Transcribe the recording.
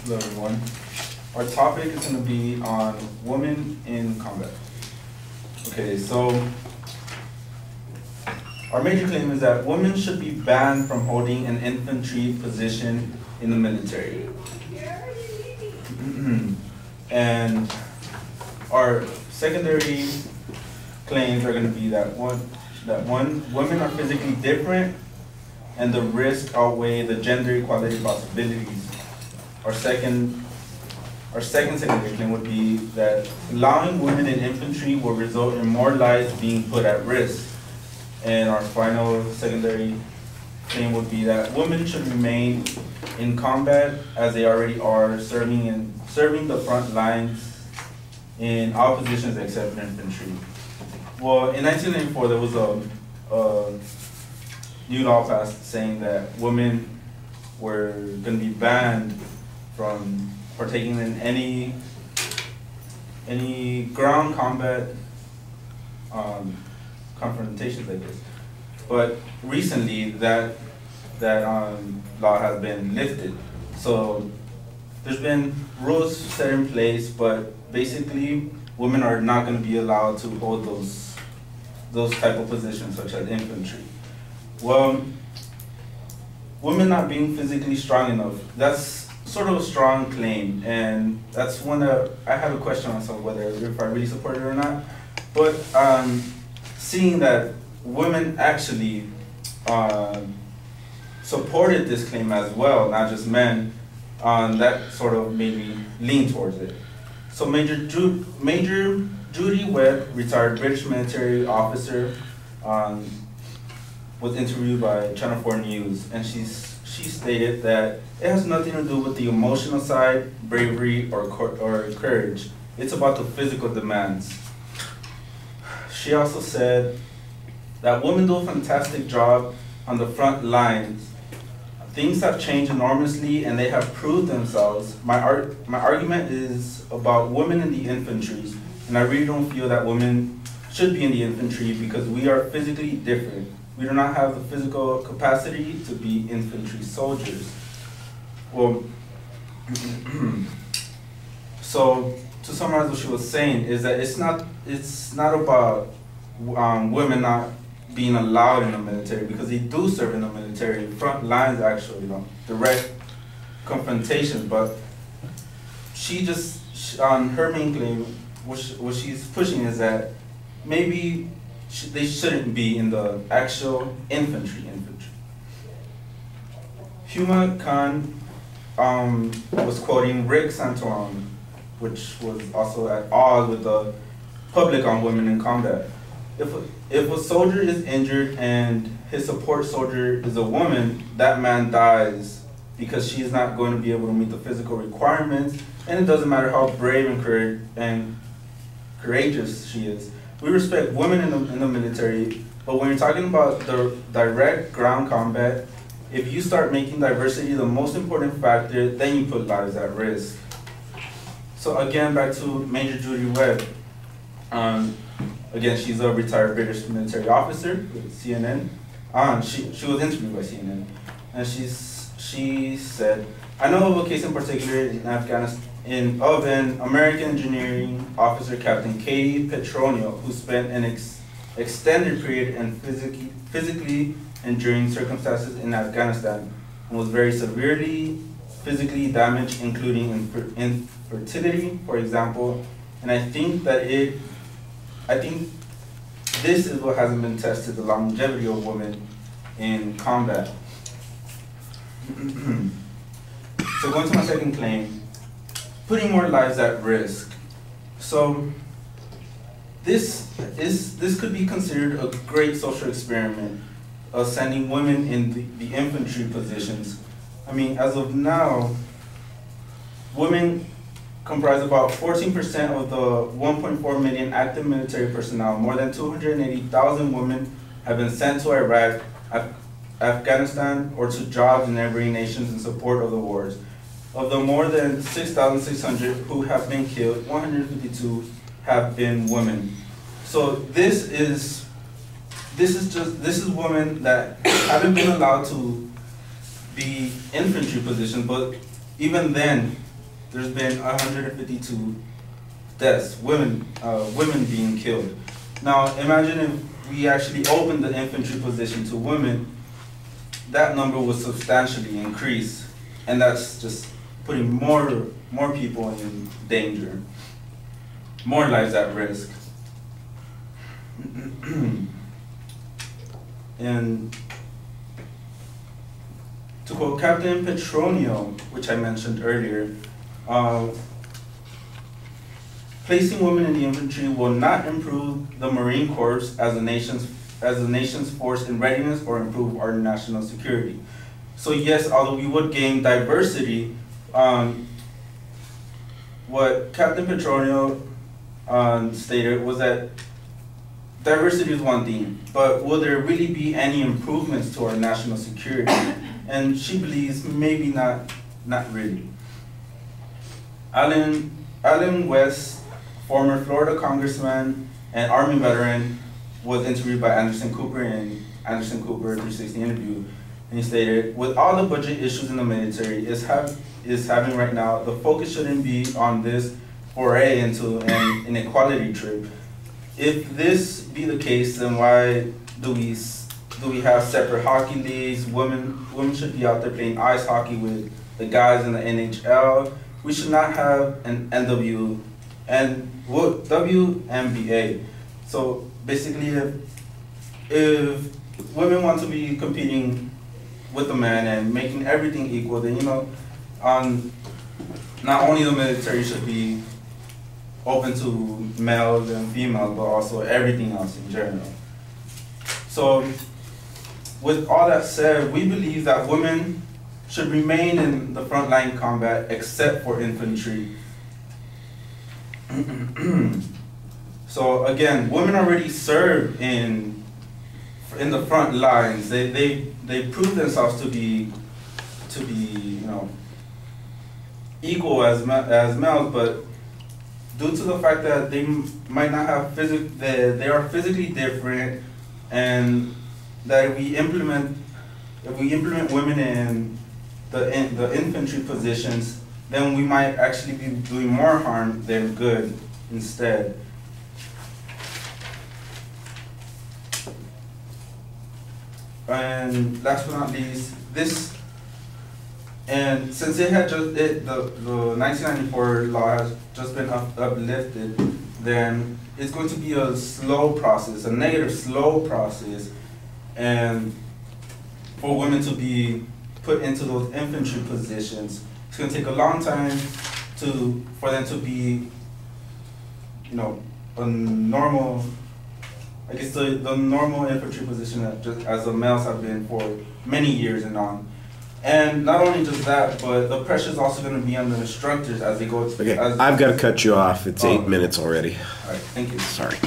Hello everyone. Our topic is going to be on women in combat. Okay, so our major claim is that women should be banned from holding an infantry position in the military. And our secondary claims are going to be that women are physically different and the risk outweigh the gender equality possibilities. Our second secondary claim would be that allowing women in infantry will result in more lives being put at risk. And our final secondary claim would be that women should remain in combat as they already are, serving the front lines in all positions except infantry. Well, in 1994, there was a new law passed saying that women were going to be banned from partaking in any ground combat confrontations, I guess. But recently, that law has been lifted. So there's been rules set in place, but basically, women are not going to be allowed to hold those type of positions, such as infantry. Well, women not being physically strong enough, that's sort of a strong claim, and that's one that I have a question on, so whether if I really support it or not. But seeing that women actually supported this claim as well, not just men, that sort of made me lean towards it. So Major Judy Webb, retired British military officer, was interviewed by Channel 4 News, and she stated that it has nothing to do with the emotional side, bravery, or courage. It's about the physical demands. She also said that women do a fantastic job on the front lines. Things have changed enormously and they have proved themselves. My argument is about women in the infantry, and I really don't feel that women should be in the infantry because we are physically different. We do not have the physical capacity to be infantry soldiers. Well, so to summarize what she was saying is that it's not about women not being allowed in the military, because they do serve in the military, front lines actually, direct confrontations. But she just, her main claim, what she's pushing is that maybe they shouldn't be in the actual infantry. Huma Khan was quoting Rick Santorum, which was also at odds with the public on women in combat. If a soldier is injured and his support soldier is a woman, that man dies because she is not going to be able to meet the physical requirements, and it doesn't matter how brave and courageous she is. We respect women in the military, but when you're talking about the direct ground combat, if you start making diversity the most important factor, then you put lives at risk. So again, back to Major Judy Webb. Again, she's a retired British military officer with CNN. She was interviewed by CNN, and she said, "I know of a case in particular in Afghanistan of an American engineering officer, Captain Katie Petronio, who spent an extended period in physically enduring circumstances in Afghanistan and was very severely physically damaged, including infertility, for example. And I think this is what hasn't been tested, the longevity of women in combat." So going to my second claim, putting more lives at risk. So this could be considered a great social experiment of sending women in the infantry positions. I mean, as of now, women comprise about 14% of the 1.4 million active military personnel. More than 280,000 women have been sent to Iraq, Afghanistan, or to jobs in neighboring nations in support of the wars. Of the more than 6,600 who have been killed, 152 have been women. So this is women that haven't been allowed to be infantry positions, but even then, there's been 152 deaths, women being killed. Now imagine if we actually opened the infantry position to women, that number would substantially increase, and that's just putting more people in danger, more lives at risk. And to quote Captain Petronio, which I mentioned earlier, placing women in the infantry will not improve the Marine Corps as the nation's force in readiness or improve our national security. So yes, although we would gain diversity, what Captain Petronio stated was that diversity is one thing, but will there really be any improvements to our national security? And she believes maybe not really. Alan West, former Florida congressman and Army veteran, was interviewed by Anderson Cooper in Anderson Cooper 360 interview, and he stated, "With all the budget issues in the military is having right now, the focus shouldn't be on this foray into an inequality trip. If this be the case, then why do we have separate hockey leagues? Women should be out there playing ice hockey with the guys in the NHL. We should not have an WNBA." So basically, if women want to be competing with the men and making everything equal, then not only the military should be open to males and females, but also everything else in general. So with all that said, we believe that women should remain in the frontline combat except for infantry. So again, women already serve in the front lines. They prove themselves to be equal as males, but due to the fact that they might not have they are physically different, and that if we implement women in the infantry positions, then we might actually be doing more harm than good instead. And last but not least, and since the 1994 law has just been uplifted, then it's going to be a slow process, a negative slow process, and for women to be put into those infantry positions, it's going to take a long time for them to be, a normal, I guess the normal infantry position that just as the males have been for many years and on. And not only just that, but the pressure is also going to be on the instructors as they go. Okay, I've got to cut you off. It's 8 minutes already. All right, thank you. Sorry.